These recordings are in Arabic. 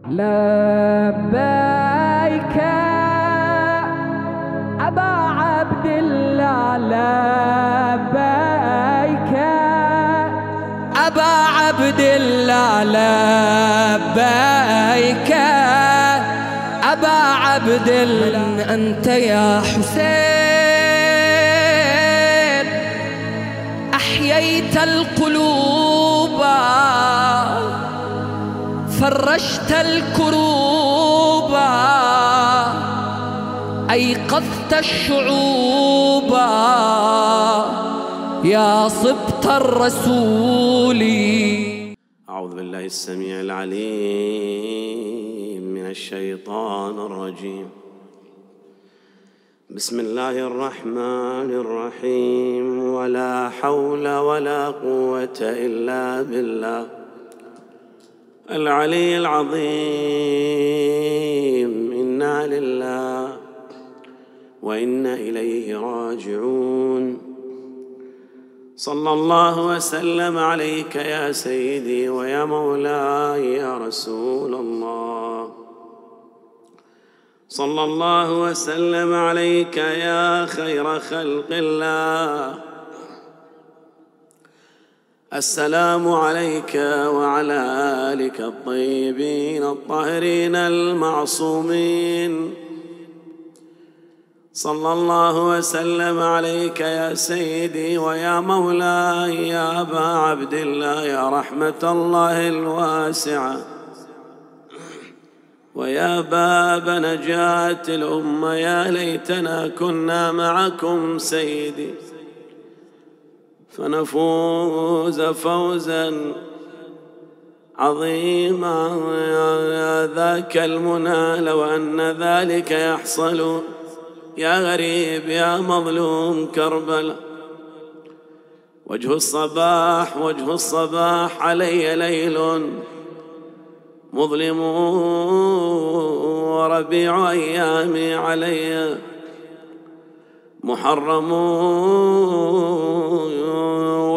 لبيك أبا عبد الله، لبيك أبا عبد الله، لبيك أبا عبد الله. أنت يا حسين أحييت القلوب، فرشت الكروب، أيقظت الشعوب يا صبط الرسول. أعوذ بالله السميع العليم من الشيطان الرجيم. بسم الله الرحمن الرحيم. ولا حول ولا قوة إلا بالله العلي العظيم. إنا لله وإنا إليه راجعون. صلى الله وسلم عليك يا سيدي ويا مولاي يا رسول الله. صلى الله وسلم عليك يا خير خلق الله. السلام عليك وعلى آلك الطيبين الطاهرين المعصومين. صلى الله وسلم عليك يا سيدي ويا مولاي يا أبا عبد الله، يا رحمة الله الواسعة ويا باب نجاة الأمة. يا ليتنا كنا معكم سيدي فنفوز فوزا عظيما. ذاك المنى لو أن ذلك يحصل. يا غريب يا مظلوم كربلاء، وجه الصباح وجه الصباح علي ليل مظلم، وربيع أيامي علي محرم،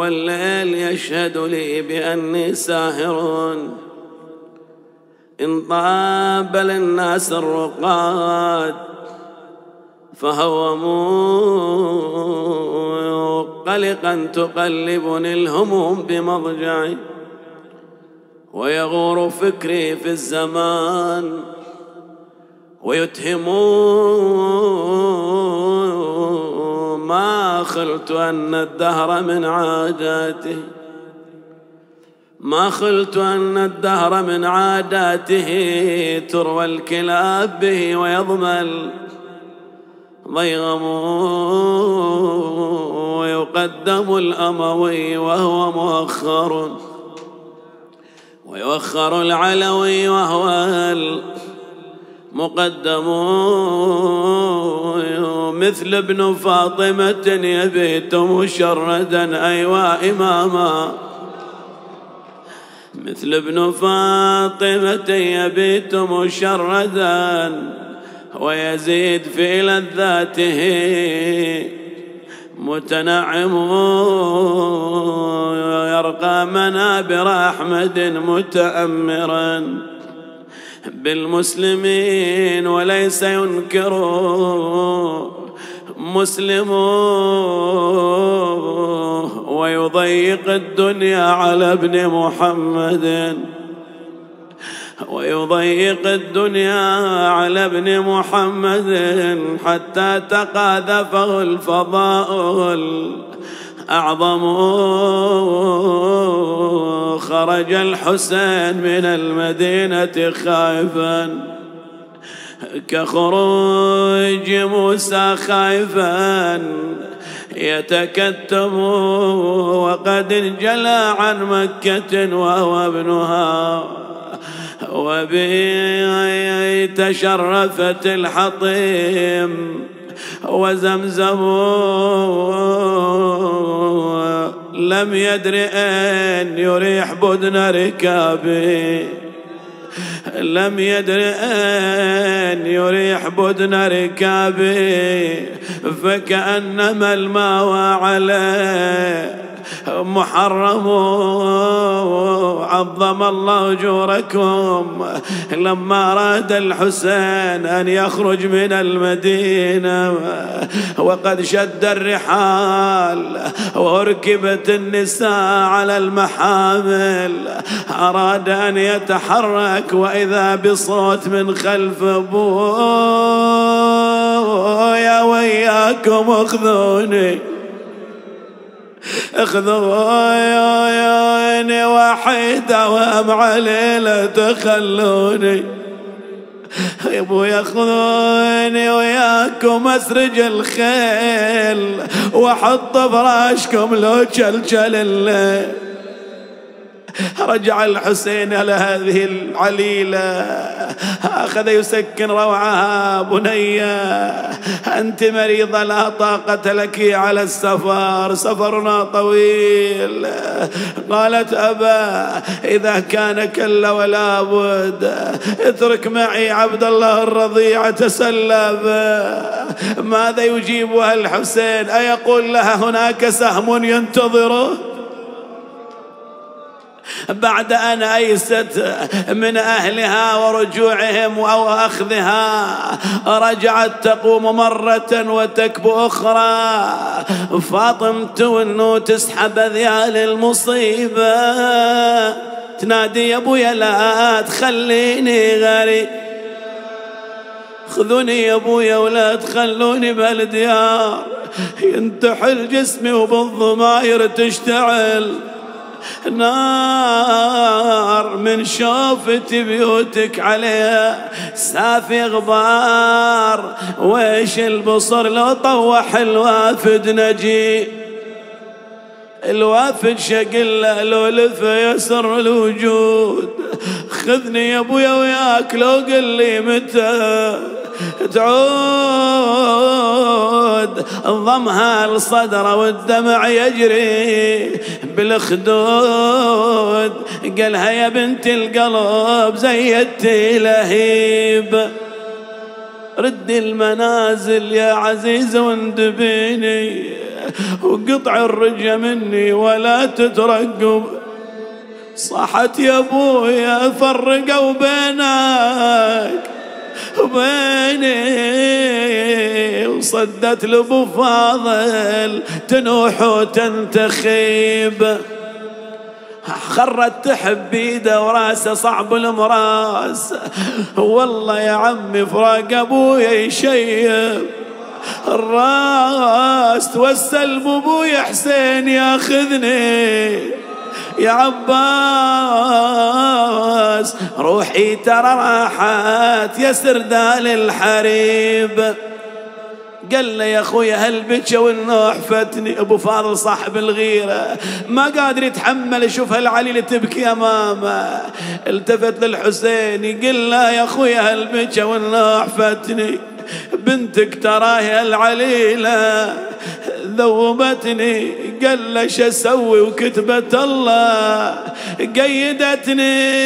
والليل يشهد لي بأني ساهر. إن طاب للناس الرقاد فهوموا قلقا تقلبني الهموم بمضجعي، ويغور فكري في الزمان ويتهم ما خلت أن الدهر من عاداته، ما خلت أن الدهر من عاداته تروى الكلاب به ويضمل ضيغم، ويقدم الأموي وهو مؤخر، ويؤخر العلوي وهو المقدم. مثل ابن فاطمة يبيت مشردا، أيوا إماما. مثل ابن فاطمة يبيت مشردا، ويزيد في لذاته متنعم، ويرقى منابر أحمد متأمرا بالمسلمين، وليس ينكر مسلم، ويضيق الدنيا على ابن محمد، ويضيق الدنيا على ابن محمد، حتى تقاذفه الفضاء الأعظم. خرج الحسين من المدينة خائفا كخروج موسى خائفا يتكتم، وقد انجلى عن مكة وهو ابنها، وبه تشرفت الحطيم وزمزم. لم يدر أن يريح بدن ركابه، لم يدر أن يريح بدن ركابه، فكأنما الماوى عليه محرم. عظم الله أجوركم لما أراد الحسين أن يخرج من المدينة وقد شد الرحال وركبت النساء على المحامل، أراد أن يتحرك وإذا بصوت من خلف أبويا وياكم اخذوني اخذوني وحيدة وامع ليلة تخلوني يا ابويا خذوني وياكم اسرج الخيل واحط فراشكم لو جلجل الليل. رجع الحسين إلى هذه العليلة أخذ يسكن روعها. بنية أنت مريضة لا طاقة لك على السفر، سفرنا طويل. قالت أبا إذا كان كلا ولا بد اترك معي عبد الله الرضيع أتسلى به. ماذا يجيبها الحسين؟ أيقول لها هناك سهم ينتظره؟ بعد أن أيست من أهلها ورجوعهم أو أخذها رجعت تقوم مرة وتكبو أخرى. فاطمة وإنه تسحب ذيال المصيبة تنادي يا أبويا لا تخليني غريب، خذوني يا أبويا ولا تخلوني بالديار، ينتحل جسمي وبالضماير تشتعل نار من شوفت بيوتك عليها سافي غبار. ويش البصر لو طوح الوافد نجي، الوافد شقله لو لف يسر الوجود. خذني يا ابويا وياك لو قل لي متى تعود. ضمها الصدر والدمع يجري بالخدود، قالها يا بنت القلب زيدتي لهيب، ردي المنازل يا عزيز واندبيني وقطع الرجة مني ولا تترقب. صحت يا ابويا فرقوا بينك وبيني، وصدت لابو فاضل تنوح وتنتخيب. خرت تحب بيده وراسه صعب المراس، والله يا عمي فراق ابويا يشيب الراس. توسل بابويا حسين ياخذني يا عباس، روحي ترى راحت يا سردال الحريب. قال له يا اخويا هالبكى والنوح فتني. ابو فاضل صاحب الغيره ما قادر يتحمل يشوف هالعليله تبكي امامه، التفت للحسين يقول له يا اخويا هالبكى والنوح فتني، بنتك تراها العليله ذوبتني. قال له شو اسوي وكتبة الله قيدتني،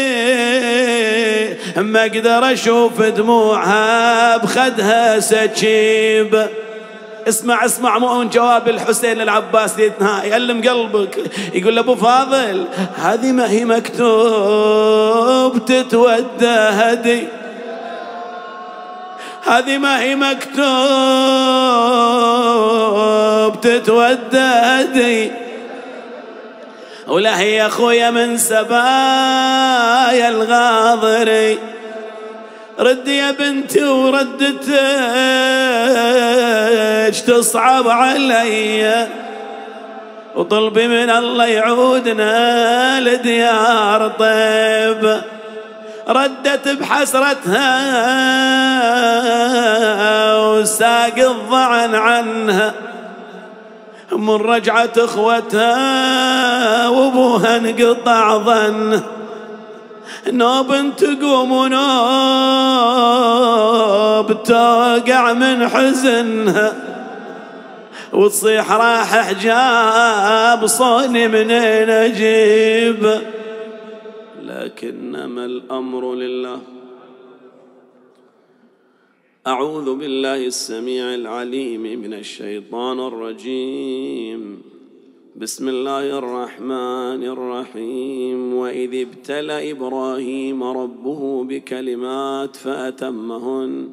ما اقدر اشوف دموعها بخدها سكيب. اسمع مؤمن جواب الحسين للعباس ليتنهاي يألم قلبك. يقول ابو فاضل هذه ما هي مكتوب تتودى هدي، هذه ما هي مكتوب تتودى هدي، ولا هي اخويا من سبايا الغاضري. ردي يا بنتي وردتك تصعب علي، وطلبي من الله يعودنا لديار طيب. ردت بحسرتها وساق الضعن عنها من رجعة اخوتها وابوها انقطع ظن. نوب تقوم ونوب توقع من حزنها، وتصيح راح حجاب صوني منين اجيب. لكنما الأمر لله. أعوذ بالله السميع العليم من الشيطان الرجيم. بسم الله الرحمن الرحيم. وإذ ابتلى إبراهيم ربه بكلمات فأتمهن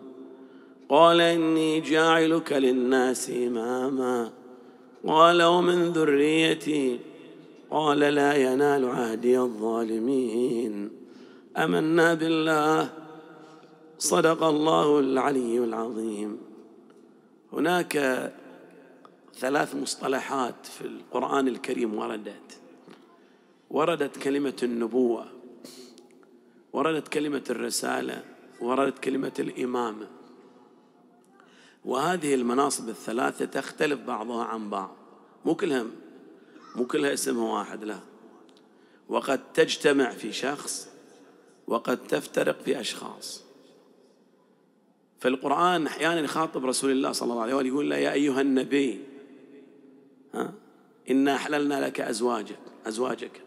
قال إني جاعلك للناس إماما قال ومن ذريتي قال لا ينال عهدي الظالمين. آمنا بالله. صدق الله العلي العظيم. هناك 3 مصطلحات في القرآن الكريم وردت كلمة النبوة، وردت كلمة الرسالة، وردت كلمة الإمامة. وهذه المناصب ال3 تختلف بعضها عن بعض، مو كلها اسمها واحد، لا، وقد تجتمع في شخص وقد تفترق في أشخاص. فالقرآن أحيانا يخاطب رسول الله صلى الله عليه وسلم يقول له يا أيها النبي إنا أحللنا لك أزواجك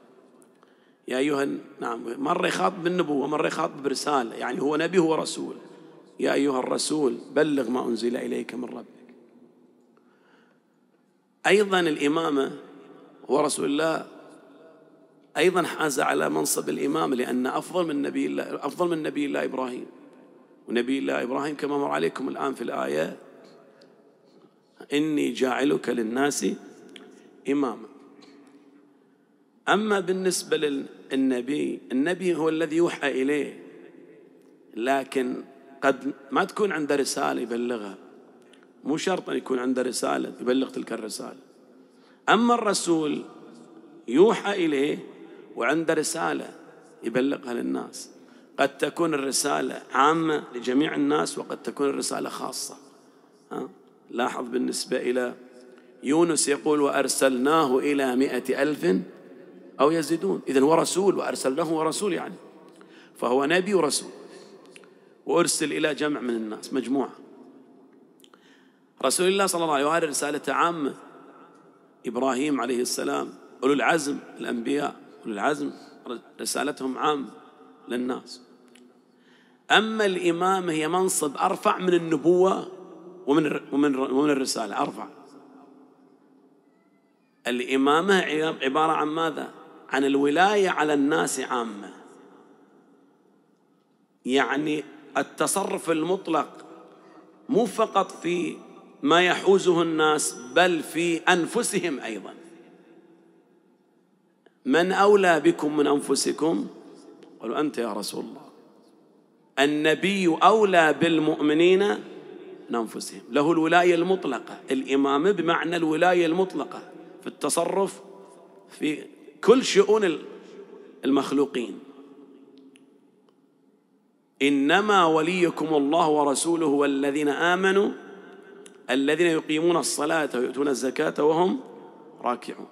يا أيها. نعم، مرة يخاطب بالنبوة، مرة يخاطب برسالة، يعني هو نبي هو رسول. يا أيها الرسول بلغ ما أنزل إليك من ربك. أيضا الإمامة ورسول الله أيضا حاز على منصب الإمامة، لأن أفضل من نبي الله إبراهيم. ونبي الله إبراهيم كما مر عليكم الآن في الآية إني جاعلك للناس إماما. أما بالنسبة النبي هو الذي يوحى إليه، لكن قد ما تكون عنده رسالة يبلغها، مو شرط أن يكون عنده رسالة يبلغ تلك الرسالة. أما الرسول يوحى إليه وعنده رسالة يبلغها للناس. قد تكون الرسالة عامة لجميع الناس وقد تكون الرسالة خاصة. لاحظ بالنسبة إلى يونس يقول وأرسلناه إلى 100,000 أو يزيدون. إذن هو رسول، وأرسلناه ورسول، يعني فهو نبي ورسول، وأرسل إلى جمع من الناس، مجموعة. رسول الله صلى الله عليه وآله رسالة عامة. إبراهيم عليه السلام، أولو العزم الأنبياء، أولو العزم رسالتهم عامة للناس. أما الإمامة هي منصب أرفع من النبوة ومن الرسالة، أرفع. الإمامة عبارة عن ماذا؟ عن الولاية على الناس عامة، يعني التصرف المطلق مو فقط في ما يحوزه الناس بل في أنفسهم أيضا. من أولى بكم من أنفسكم؟ قالوا أنت يا رسول الله. النبي أولى بالمؤمنين من أنفسهم، له الولاية المطلقة. الإمامة بمعنى الولاية المطلقة في التصرف في كل شؤون المخلوقين. إنما وليكم الله ورسوله والذين آمنوا الذين يقيمون الصلاة ويؤتون الزكاة وهم راكعون.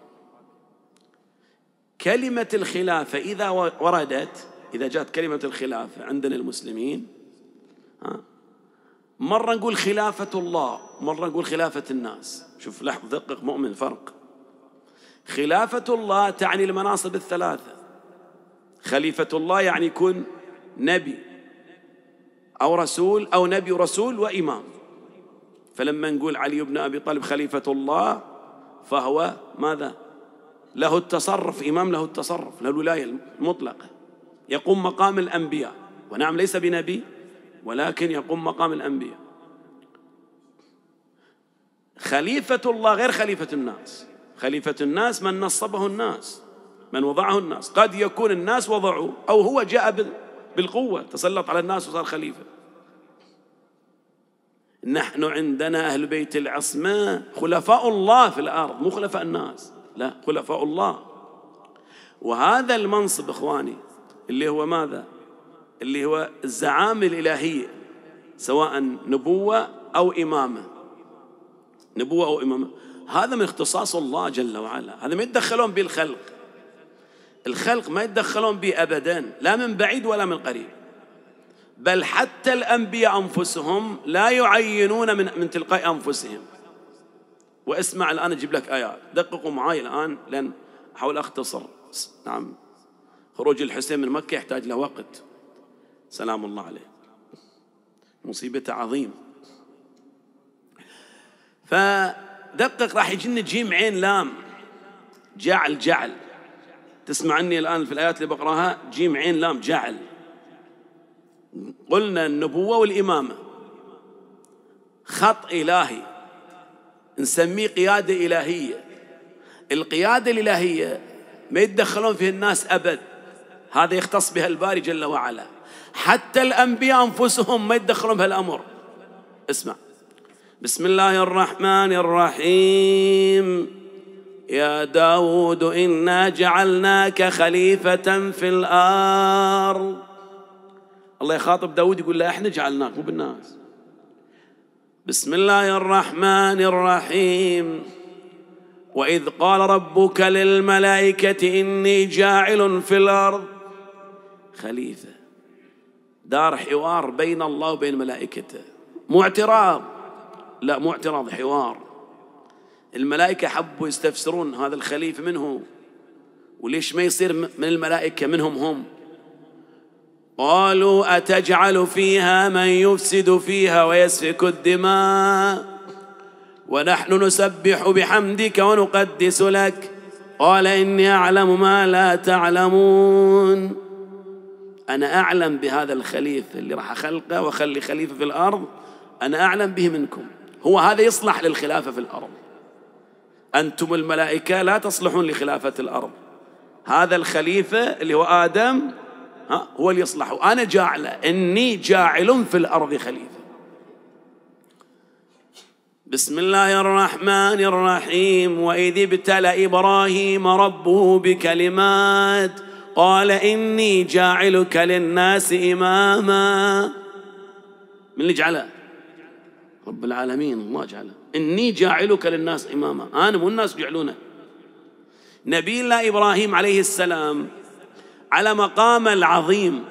كلمة الخلافة إذا وردت، إذا جاءت كلمة الخلافة عندنا المسلمين، مرة نقول خلافة الله، مرة نقول خلافة الناس. شوف، لحظة، دقق مؤمن، فرق. خلافة الله تعني المناصب ال3. خليفة الله يعني يكون نبي أو رسول، أو نبي ورسول وإمام. فلما نقول علي بن أبي طالب خليفة الله فهو ماذا؟ له التصرف، إمام له التصرف، له الولاية المطلقة، يقوم مقام الأنبياء. ونعم ليس بنبي ولكن يقوم مقام الأنبياء. خليفة الله غير خليفة الناس. خليفة الناس من نصبه الناس، من وضعه الناس. قد يكون الناس وضعوه أو هو جاء بالقوة تسلط على الناس وصار خليفة. نحن عندنا أهل بيت العصمة خلفاء الله في الأرض، مو خلفاء الناس، لا، خلفاء الله. وهذا المنصب إخواني اللي هو ماذا؟ اللي هو الزعامة الإلهية، سواء نبوة أو إمامة، نبوة أو إمامة، هذا من اختصاص الله جل وعلا. هذا ما يتدخلون به الخلق ما يتدخلون به أبدا، لا من بعيد ولا من قريب. بل حتى الأنبياء أنفسهم لا يعينون من تلقاء أنفسهم. واسمع الآن أجيب لك آيات، دققوا معي الآن لأن أحاول أختصر. نعم، خروج الحسين من مكة يحتاج له وقت، سلام الله عليه، مصيبته عظيم. فدقق، راح يجينا جيم عين لام. جعل تسمع عني الآن في الآيات اللي بقراها جيم عين لام جعل. قلنا النبوة والإمامة خط إلهي نسميه قيادة إلهية. القيادة الإلهية ما يتدخلون فيه الناس أبد، هذا يختص بها الباري جل وعلا. حتى الأنبياء أنفسهم ما يتدخلون بهالأمر. اسمع: بسم الله الرحمن الرحيم. يا داود إنا جعلناك خليفة في الأرض. الله يخاطب داود يقول له إحنا جعلناك مو بالناس. بسم الله الرحمن الرحيم. وإذ قال ربك للملائكة إني جاعل في الأرض خليفة. دار حوار بين الله وبين ملائكته، مو اعتراض، لا مو اعتراض، حوار. الملائكة حبوا يستفسرون هذا الخليفة منه وليش ما يصير من الملائكة منهم هم. قالوا أتجعل فيها من يفسد فيها ويسفك الدماء ونحن نسبح بحمدك ونقدس لك قال إني أعلم ما لا تعلمون. أنا أعلم بهذا الخليفة اللي راح أخلقه وأخلي خليفة في الأرض، أنا أعلم به منكم، هو هذا يصلح للخلافة في الأرض. أنتم الملائكة لا تصلحون لخلافة الأرض، هذا الخليفة اللي هو آدم هو اللي يصلحه، أنا جاعله، إني جاعل في الأرض خليفة. بسم الله الرحمن الرحيم. وإذ ابتلى إبراهيم ربه بكلمات قال إني جاعلك للناس إماما. من اللي جعله؟ رب العالمين، الله جعله. إني جاعلك للناس إماما، أنا مو الناس يجعلونه. نبي الله إبراهيم عليه السلام على مقام العظيم،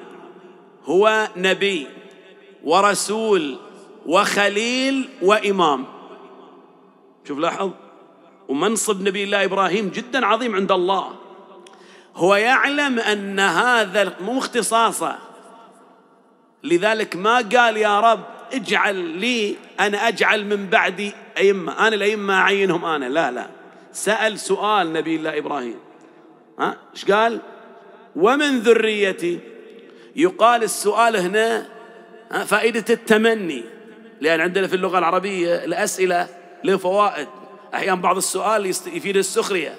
هو نبي ورسول وخليل وإمام. شوف لاحظ، ومنصب نبي الله إبراهيم جدا عظيم عند الله. هو يعلم أن هذا مو اختصاصه، لذلك ما قال يا رب اجعل لي أنا أجعل من بعدي أئمة، أنا الأئمة أعينهم أنا، لا، سأل سؤال نبي الله إبراهيم. إيش قال؟ ومن ذريتي. يقال السؤال هنا فائدة التمني، لأن عندنا في اللغة العربية الأسئلة له فوائد. أحيانا بعض السؤال يفيد السخرية،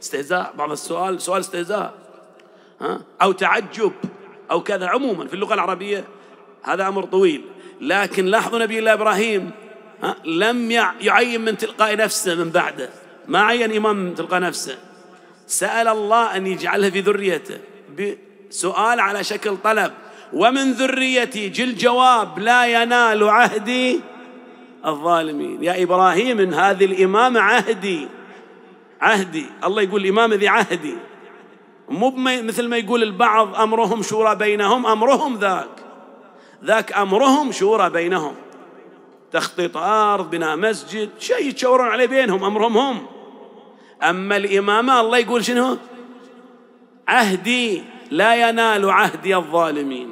استهزاء، بعض السؤال سؤال استهزاء أو تعجب أو كذا. عموما في اللغة العربية هذا أمر طويل. لكن لاحظوا نبي الله إبراهيم لم يعين من تلقاء نفسه من بعده، ما عين إمام من تلقاء نفسه، سأل الله أن يجعلها في ذريته بسؤال على شكل طلب. ومن ذريتي، جل جواب لا ينال عهدي الظالمين. يا إبراهيم من هذه الإمامة عهدي، الله يقول الإمامة ذي عهدي، مو مثل ما يقول البعض أمرهم شورى بينهم. أمرهم ذاك أمرهم شورى بينهم، تخطيط أرض، بناء مسجد، شيء يتشاورون عليه بينهم، أمرهم هم. أما الإمامة الله يقول شنو؟ عهدي لا ينال عهدي الظالمين.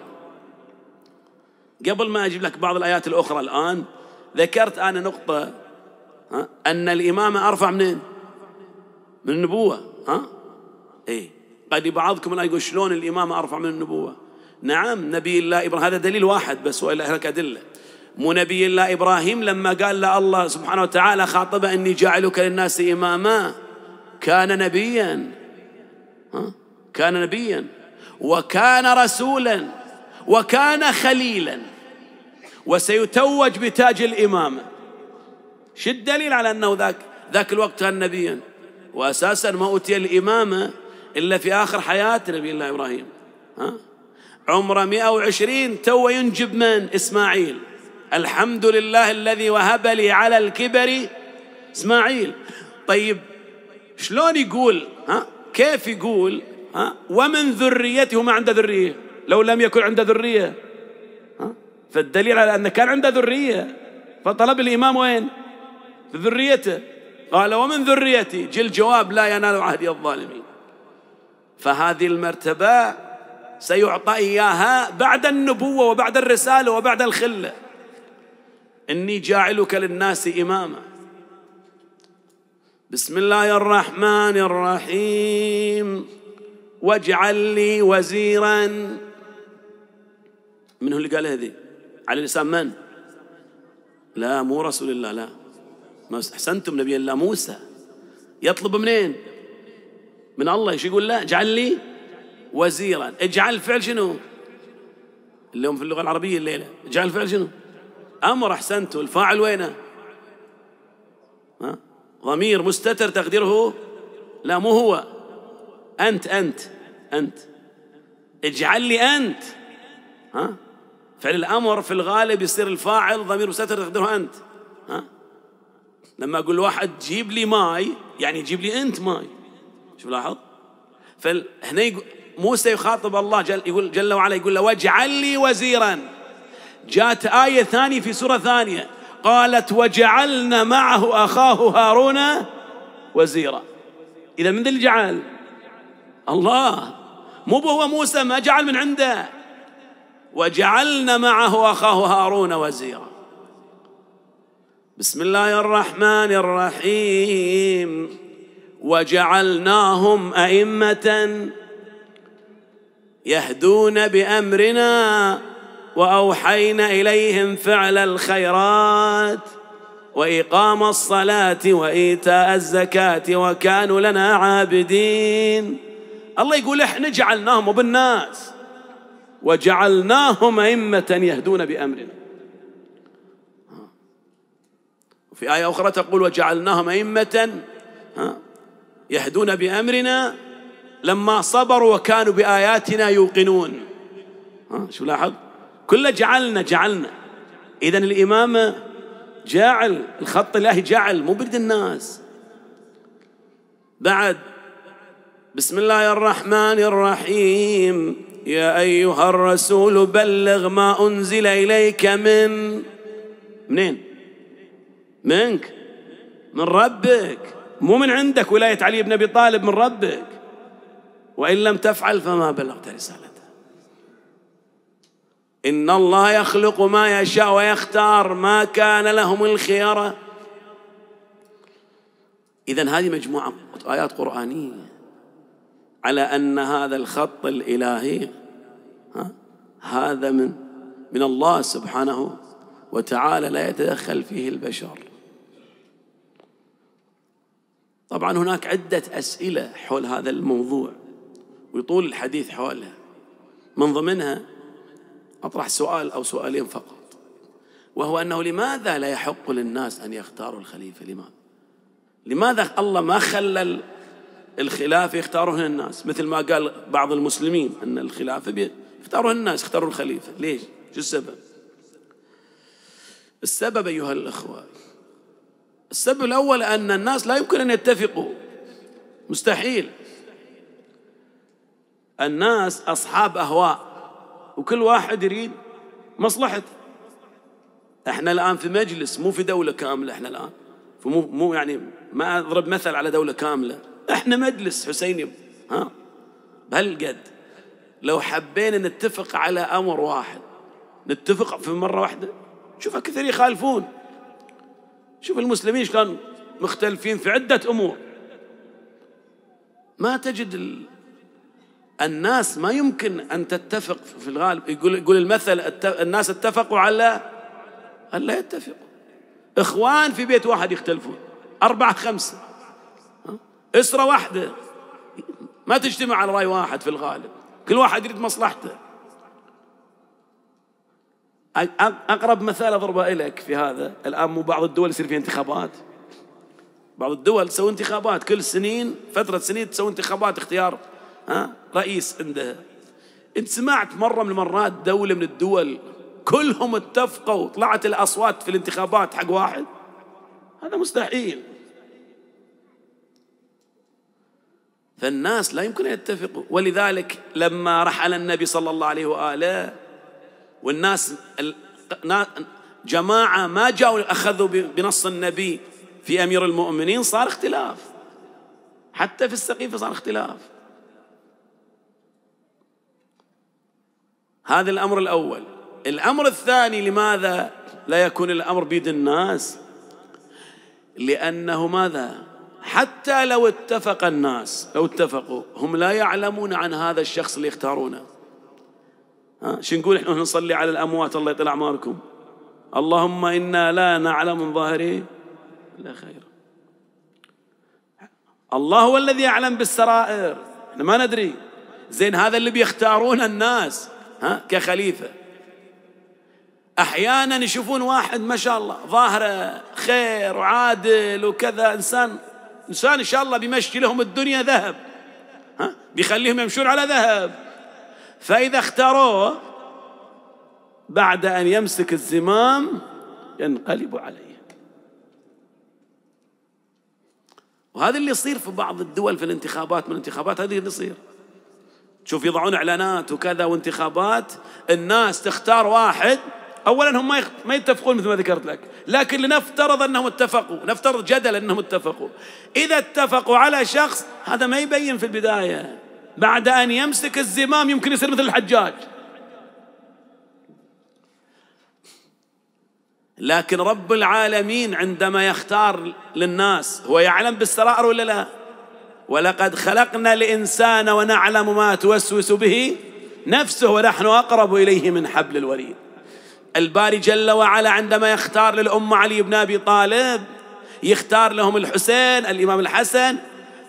قبل ما أجيب لك بعض الآيات الأخرى الآن، ذكرت أنا نقطة أن الإمامة أرفع من النبوة. إيه، قد بعضكم الآن يقول شلون الإمامة أرفع من النبوة؟ نعم، نبي الله إبراهيم، هذا دليل واحد بس وإلا لك أدلة. مو نبي الله إبراهيم لما قال له الله سبحانه وتعالى خاطبه إني جاعلك للناس إماما، كان نبيا، كان نبيا وكان رسولا وكان خليلا، وسيتوج بتاج الإمامة. شو الدليل على أنه ذاك الوقت كان نبيا؟ وأساسا ما أوتي الإمامة إلا في آخر حياة نبي الله إبراهيم. عمره 120 تو ينجب من؟ إسماعيل. الحمد لله الذي وهب لي على الكبر إسماعيل. طيب شلون يقول؟ كيف يقول ومن ذريته؟ ما عنده ذرية، لو لم يكن عنده ذرية. فالدليل على أنه كان عنده ذرية، فطلب الإمام وين؟ في ذريته. قال ومن ذريتي، جل جواب لا ينال عهدي الظالمين. فهذه المرتبة سيعطى إياها بعد النبوة وبعد الرسالة وبعد الخلة. إني جاعلك للناس إماما. بسم الله الرحمن الرحيم. واجعل لي وزيرا. من هو اللي قال هذه؟ على لسان من؟ لا مو رسول الله، لا ما أحسنتم، نبي الله موسى. يطلب منين؟ من الله. ايش يقول له؟ اجعل لي وزيرا. اجعل فعل شنو؟ اللي هم في اللغة العربية الليلة اجعل فعل شنو؟ أمر. أحسنتوا. الفاعل وينه؟ ضمير مستتر تقديره لا مو هو، أنت اجعل لي أنت. فعل الأمر في الغالب يصير الفاعل ضمير مستتر تقديره أنت. لما أقول لواحد جيب لي ماي يعني جيب لي أنت ماي. شوف لاحظ. فهنا موسى يخاطب الله يقول جل وعلا، يقول له واجعل لي وزيرا. جاءت آية ثانية في سورة ثانية قالت وجعلنا معه أخاه هارون وزيرا. إذا من ذي اللي جعل؟ الله، مو هو موسى ما جعل من عنده. وجعلنا معه أخاه هارون وزيرا. بسم الله الرحمن الرحيم. وجعلناهم أئمة يهدون بأمرنا وأوحينا إليهم فعل الخيرات وإقام الصلاة وإيتاء الزكاة وكانوا لنا عابدين. الله يقول إحنا جعلناهم وبالناس، وجعلناهم أئمة يهدون بأمرنا. وفي آية أخرى تقول وجعلناهم أئمة يهدون بأمرنا لما صبروا وكانوا بآياتنا يوقنون. شو لاحظ؟ كله جعلنا. إذن الإمامة جاعل، الخط الإلهي جعل، مو برد الناس. بعد بسم الله الرحمن الرحيم. يا أيها الرسول بلغ ما أنزل إليك منين؟ منك، من ربك، مو من عندك. ولاية علي بن أبي طالب من ربك. وإن لم تفعل فما بلغت رسالته. إن الله يخلق ما يشاء ويختار ما كان لهم الخيرة. إذن هذه مجموعة آيات قرآنية على أن هذا الخط الإلهي هذا من الله سبحانه وتعالى، لا يتدخل فيه البشر. طبعا هناك عدة أسئلة حول هذا الموضوع ويطول الحديث حوله. من ضمنها أطرح سؤال أو سؤالين فقط، وهو أنه لماذا لا يحق للناس أن يختاروا الخليفة؟ لماذا الله ما خلى الخلافة يختارون الناس، مثل ما قال بعض المسلمين أن الخلافة يختارون الناس، يختاروا الخليفة؟ ليش؟ شو السبب؟ السبب أيها الأخوة، السبب الأول أن الناس لا يمكن أن يتفقوا، مستحيل. الناس أصحاب أهواء وكل واحد يريد مصلحته. احنا الآن في مجلس، مو في دولة كاملة. احنا الآن مو يعني ما أضرب مثل على دولة كاملة، احنا مجلس حسيني بهالقد. لو حبينا نتفق على أمر واحد نتفق في مرة واحدة؟ شوف كثير يخالفون. شوف المسلمين شلون مختلفين في عدة أمور. ما تجد الناس ما يمكن أن تتفق في الغالب. يقول المثل الناس اتفقوا على أن لا يتفقوا. إخوان في بيت واحد يختلفون، 4 5 أسرة واحدة ما تجتمع على رأي واحد في الغالب، كل واحد يريد مصلحته. أقرب مثال أضربه لك في هذا الآن، مو بعض الدول يصير فيها انتخابات، بعض الدول تسوي انتخابات كل سنين، فترة سنين تسوي انتخابات اختيار رئيس عندها. انت سمعت مرة من المرات دولة من الدول كلهم اتفقوا طلعت الأصوات في الانتخابات حق واحد؟ هذا مستحيل. فالناس لا يمكن أن يتفقوا. ولذلك لما رحل النبي صلى الله عليه وآله والناس جماعة ما جاءوا أخذوا بنص النبي في أمير المؤمنين، صار اختلاف. حتى في السقيفة صار اختلاف. هذا الأمر الأول. الأمر الثاني، لماذا لا يكون الأمر بيد الناس؟ لأنه ماذا؟ حتى لو اتفق الناس، لو اتفقوا، هم لا يعلمون عن هذا الشخص اللي يختارونه. شو نقول احنا نصلي على الأموات الله يطلع أعماركم؟ اللهم إنا لا نعلم من ظاهره لا خير. الله هو الذي يعلم بالسرائر، احنا ما ندري. زين هذا اللي بيختارون الناس كخليفة، أحيانا يشوفون واحد ما شاء الله ظاهره خير وعادل وكذا، إنسان إن شاء الله بيمشي لهم الدنيا ذهب، بيخليهم يمشون على ذهب، فإذا اختاروه بعد أن يمسك الزمام ينقلب عليه. وهذا اللي يصير في بعض الدول في الانتخابات، من الانتخابات هذه اللي يصير، تشوف يضعون إعلانات وكذا وانتخابات، الناس تختار واحد، أولا هم ما يتفقون مثل ما ذكرت لك، لكن لنفترض أنهم اتفقوا، نفترض جدلا أنهم اتفقوا، إذا اتفقوا على شخص هذا ما يبين في البداية، بعد أن يمسك الزمام يمكن يصير مثل الحجاج. لكن رب العالمين عندما يختار للناس هو يعلم بالسرائر ولا لا؟ ولقد خلقنا الإنسان ونعلم ما توسوس به نفسه ونحن أقرب إليه من حبل الوريد. الباري جل وعلا عندما يختار للأمة علي بن أبي طالب، يختار لهم الحسين الإمام الحسن،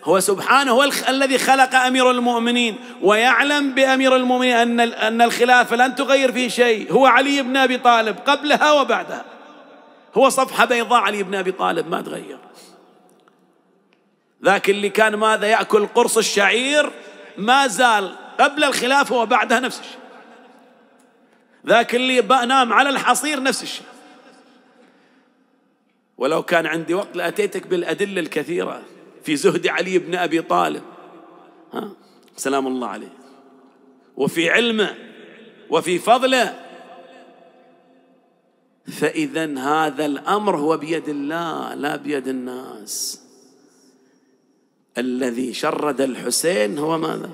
هو سبحانه هو الذي خلق أمير المؤمنين، ويعلم بأمير المؤمنين أن الخلافة لن تغير فيه شيء، هو علي بن أبي طالب قبلها وبعدها، هو صفحة بيضاء علي بن أبي طالب ما تغير. ذاك اللي كان ماذا يأكل قرص الشعير ما زال قبل الخلافة وبعدها نفس الشيء، ذاك اللي نام على الحصير نفس الشيء. ولو كان عندي وقت لأتيتك بالأدلة الكثيرة في زهد علي بن أبي طالب سلام الله عليه، وفي علمه وفي فضله. فإذا هذا الأمر هو بيد الله لا بيد الناس. الذي شرد الحسين هو ماذا؟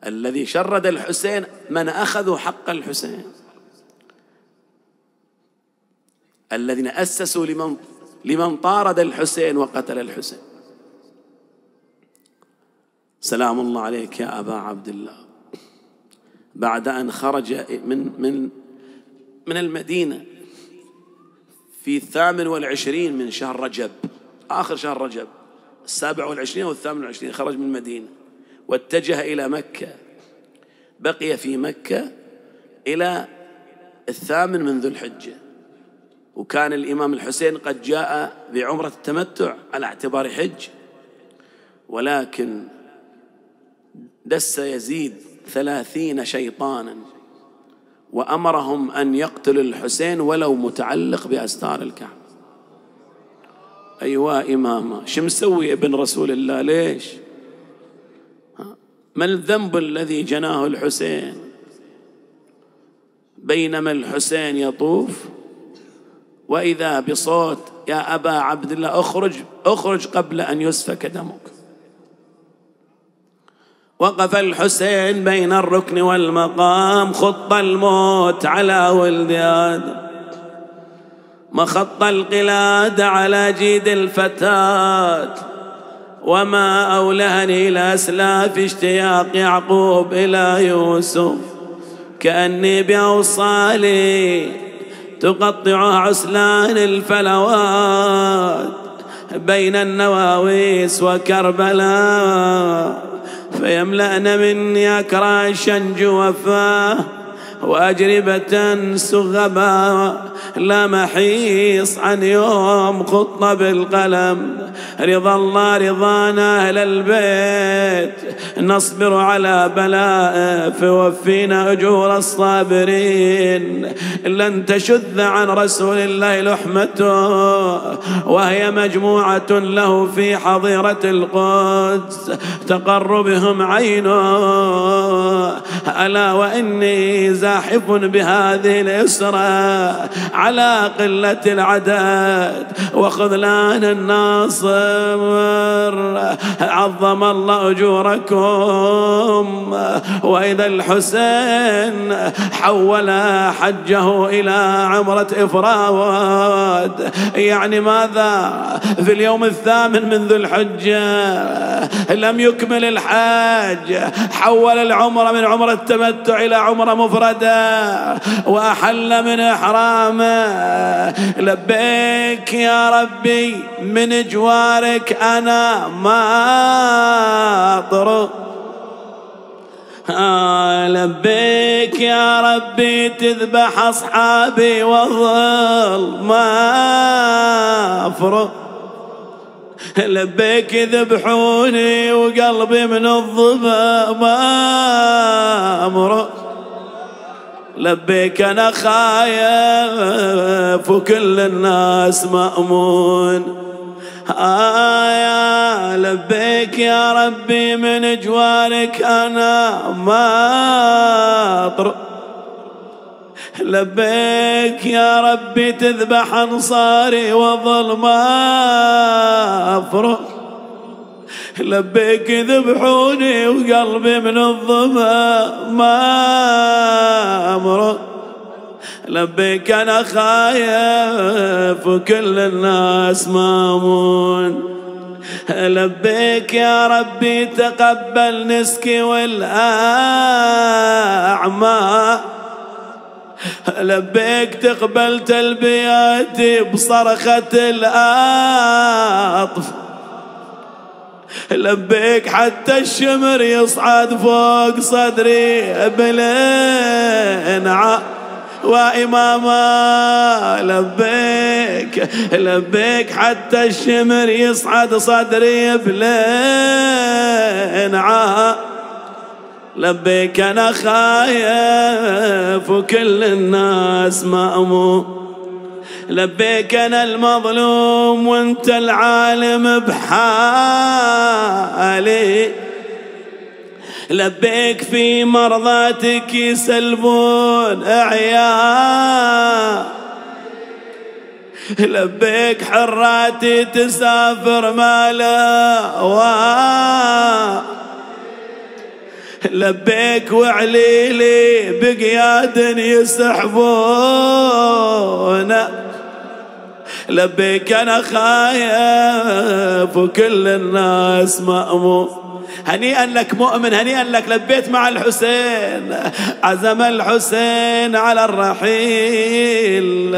الذي شرد الحسين من أخذوا حق الحسين، الذين أسسوا لمن طارد الحسين وقتل الحسين. سلام الله عليك يا أبا عبد الله. بعد أن خرج من المدينة في 28 من شهر رجب، آخر شهر رجب، 27 أو 28، خرج من المدينة واتجه إلى مكة، بقي في مكة إلى 8 من ذو الحجة، وكان الإمام الحسين قد جاء بعمرة التمتع على اعتبار حج، ولكن دس يزيد 30 شيطانا وأمرهم أن يقتلوا الحسين ولو متعلق بأستار الكعبة. أيوة إمامة، شو مسوي ابن رسول الله؟ ليش؟ ما الذنب الذي جناه الحسين؟ بينما الحسين يطوف وإذا بصوت يا أبا عبد الله اخرج قبل أن يسفك دمك. وقف الحسين بين الركن والمقام، خط الموت على ولد آدم، مخط القلاد على جيد الفتاة، وما أولهني إلى أسلاف اشتياق يعقوب إلى يوسف، كأني بأوصالي تقطع عسلان الفلوات بين النواويس وكربلاء، فيملأن مني أكراشا جوفاه وأجربة سغبا، لا محيص عن يوم خط بالقلم، رضا الله رضانا أهل البيت، نصبر على بلاء فوفينا أجور الصابرين، لن تشذ عن رسول الله لحمته وهي مجموعة له في حظيرة القدس تقر بهم عينه، ألا وإني زاحف بهذه الإسرة على قلة العدد وخذلان الناصر. عظم الله أجوركم. وإذا الحسين حول حجه إلى عمرة إفراد، يعني ماذا؟ في اليوم الثامن من ذو الحجة لم يكمل الحج، حول العمرة من عمرة التمتع إلى عمرة مفردة وأحل من إحرامه. لبيك يا ربي من جوارك أنا ما أطرق، لبيك يا ربي تذبح أصحابي وظل ما أفرق، لبيك يذبحوني وقلبي من الظما ما أمرق، لبيك أنا خايف وكل الناس مأمون. يا لبيك يا ربي من جوارك أنا ما أطرق، لبيك يا ربي تذبح أنصاري وظل ما أفرق، لبيك يذبحوني وقلبي من الظما ما أمرق، لبيك أنا خايف وكل الناس مامون. لبيك يا ربي تقبل نسكي والأعمى، لبيك تقبل تلبياتي بصرخة الآطف، لبيك حتى الشمر يصعد فوق صدري بلينعا وإماما. لبيك لبيك حتى الشمر يصعد صدري بلينعا، لبيك أنا خايف وكل الناس مأمون. لبيك أنا المظلوم وانت العالم بحالي، لبيك في مرضاتك يسلبون أعياء، لبيك حراتي تسافر ما لا لبيك وعليلي بقياد يسحبون، لبيك أنا خايف وكل الناس مأمون. هنيئا لك مؤمن، هنيئا لك لبيت مع الحسين. عزم الحسين على الرحيل،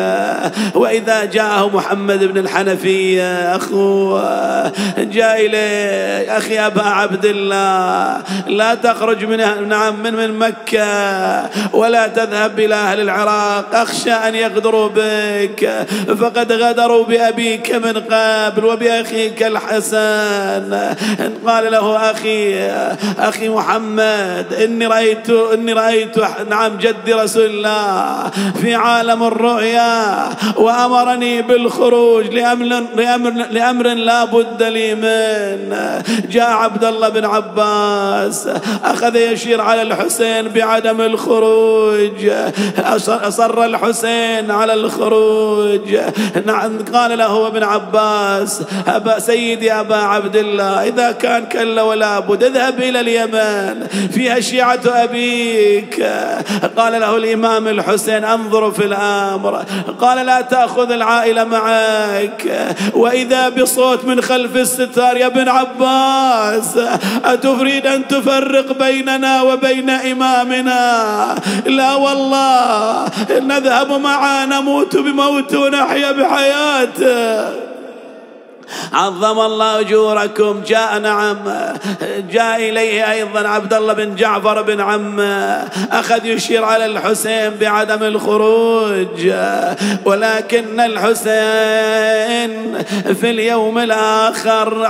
وإذا جاءه محمد بن الحنفية أخوه جاء إليه: أخي أبا عبد الله، لا تخرج من مكة ولا تذهب إلى أهل العراق، أخشى أن يغدروا بك، فقد غدروا بأبيك من قبل وبأخيك الحسن. قال له: أخي محمد، إني رأيت نعم جدي رسول الله في عالم الرؤيا وأمرني بالخروج لأمر لا بد لي منه. جاء عبد الله بن عباس أخذ يشير على الحسين بعدم الخروج، أصر الحسين على الخروج. قال له ابن عباس: سيدي أبا عبد الله، إذا كان كلا ولا بد اذهب إلى اليمن فيها شيعة أبيك. قال له الإمام الحسين: أنظر في الأمر. قال: لا تأخذ العائلة معك. وإذا بصوت من خلف الستار: يا ابن عباس، أتريد أن تفرق بيننا وبين إمامنا؟ لا والله، نذهب معا نموت بموت ونحيا بحياته. عظم الله أجوركم. جاء إليه أيضا عبد الله بن جعفر بن عمه، أخذ يشير على الحسين بعدم الخروج، ولكن الحسين في اليوم الآخر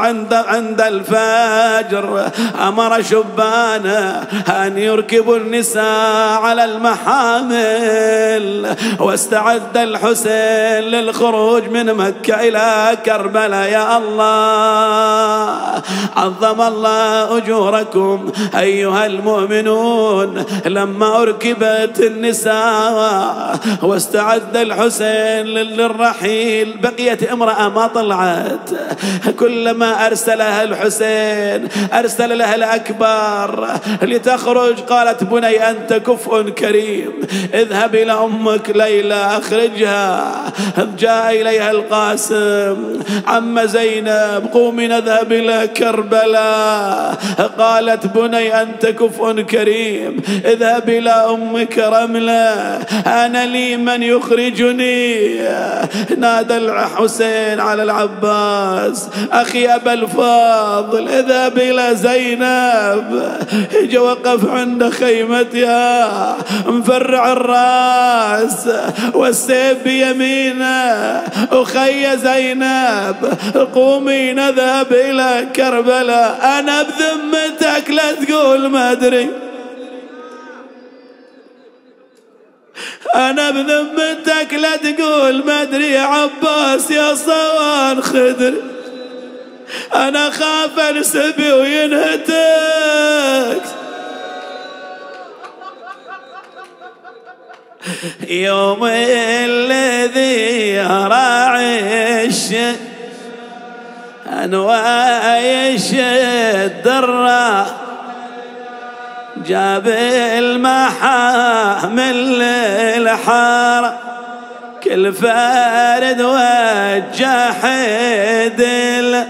عند الفجر أمر شبانه أن يركبوا النساء على المحامل، واستعد الحسين للخروج من مكة إلى كربلاء يا الله. عظم الله أجوركم أيها المؤمنون. لما أركبت النساء واستعد الحسين للرحيل، بقيت امرأة ما طلعت. كلما أرسلها الحسين أرسل لها الأكبر لتخرج، قالت بني أنت كفء كريم، اذهب إلى أمك ليلى أخرجها. جاء إليها القاسم: عم زينب قومي نذهب إلى كربلاء. قالت بني أنت كفء كريم، اذهب إلى أمك رملة، أنا لي من يخرجني. نادى الحسين على العباس: أخي أبا الفاضل اذهب إلى زينب. اجى وقف عند خيمتها مفرع الراس والسيف بيمينه: أخي زينب قومي نذهب إلى كربلاء. أنا بذمتك لا تقول ما أدري، أنا بذمتك لا تقول ما أدري يا عباس يا صوان خدري، أنا خاف انسبي وينهتك. يوم الذي راعش أنوايش الدرة، جاب المحامل للحارة، كل فارد وجه حدل،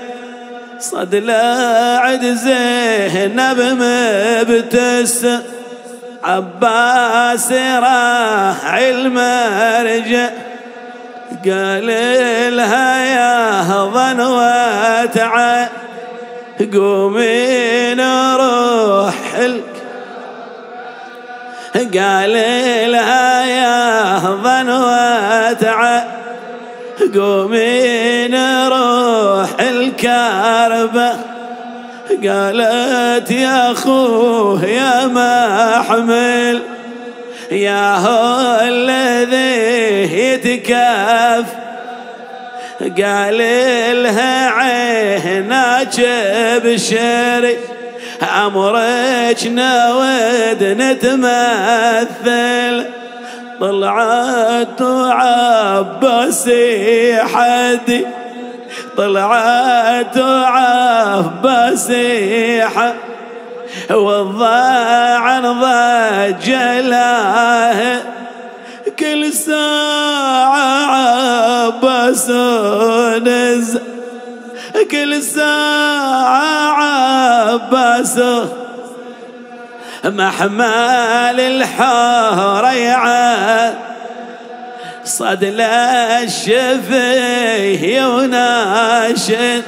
صد لعد زينب مبتسم، عباس راعي المرجع، قال لها يا ظنوة قومي نروح قال لها يا ظنوة قومي نروح الكربة. قالت يا أخوه يا محمل يا هو الذي يتكاف، قال لها عيناك بشري أمرك نود نتمثل. طلعت عباسي حدي، طلعت عباسي والضاع ضج له، كل ساعة عباس نزل، كل ساعة عباس محمال الحريعة، صد للشفي وناشد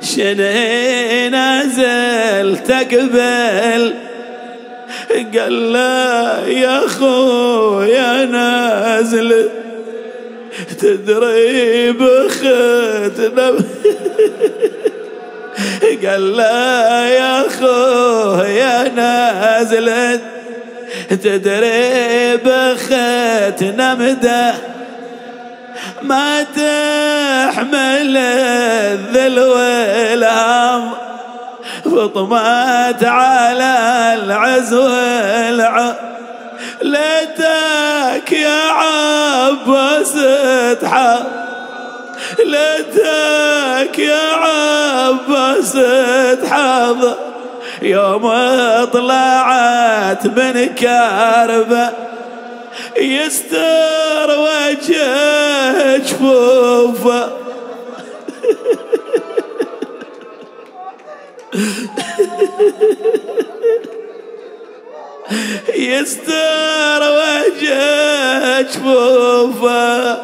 شني نازل تقبل. قال له يا خويا نازل تدري بختنا قال له يا خويا نازل تدري بختنا مدى ما تحمل الذل والهم، فطمت على العزو ليتك يا عباس تحب، ليتك يا عباس تحب يوم طلعت من كربة يستر وجه جفوفه. يستر وجه جفوفه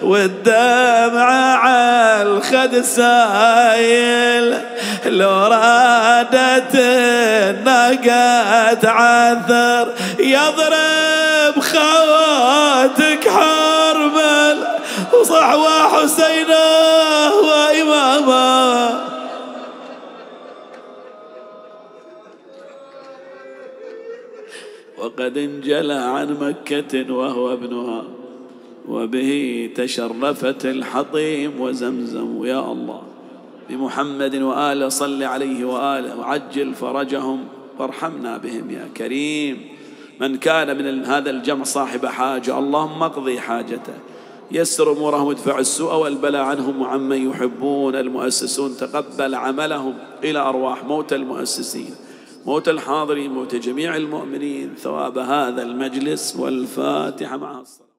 والدمع على الخد سايل، لو رادت الناقة تعثر يضرب خواتك حرمل وصحوة حسينه وإمامه. وقد انجلى عن مكة وهو ابنها، وبه تشرفت الحطيم وزمزم. يا الله. بمحمد وآله، صل عليه وآله وعجل فرجهم وارحمنا بهم يا كريم. من كان من هذا الجمع صاحب حاجة اللهم اقضي حاجته، يسر أمورهم، ادفع السوء والبلاء عنهم وعمن يحبون المؤسسون، تقبل عملهم إلى أرواح موتى المؤسسين، موتى الحاضرين، موتى جميع المؤمنين، ثواب هذا المجلس. والفاتحة مع الصلاة.